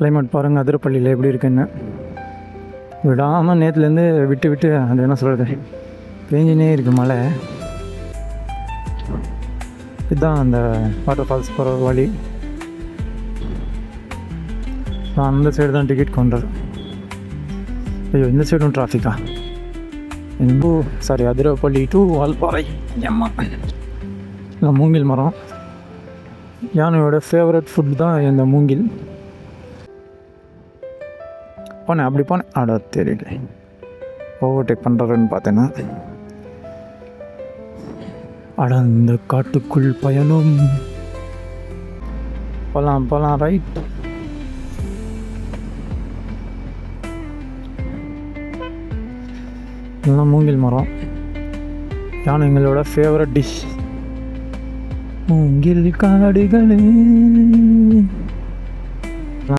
Climate பாருங்கள் அதிரப்பள்ளியில் எப்படி இருக்குன்னு. விடாமல் நேற்றுலேருந்து விட்டு விட்டு அது என்ன சொல்கிறது பேஞ்சினே இருக்குது மழை. இதுதான் அந்த வாட்டர் ஃபால்ஸ் போகிற வழி. அந்த சைடு தான் டிக்கெட் கவுண்டர். ஐயோ இந்த சைடும் டிராஃபிக்கா? Sorry Athirappilly to Valparai. எம்மா இல்லை மூங்கில் மரம். யானையோட ஃபேவரட் ஃபுட் தான் இந்த மூங்கில். போனேன் அப்படி போனேன் அட தெரியல ஓவர்டேக் பண்ணுறதுன்னு பார்த்தேன்னா அட இந்த காட்டுக்குள் பயணம் போகலாம் ரைட். இதெல்லாம் மூங்கில் மரம். யானைங்களோட ஃபேவரட் டிஷ் மூங்கில் காடுகளே.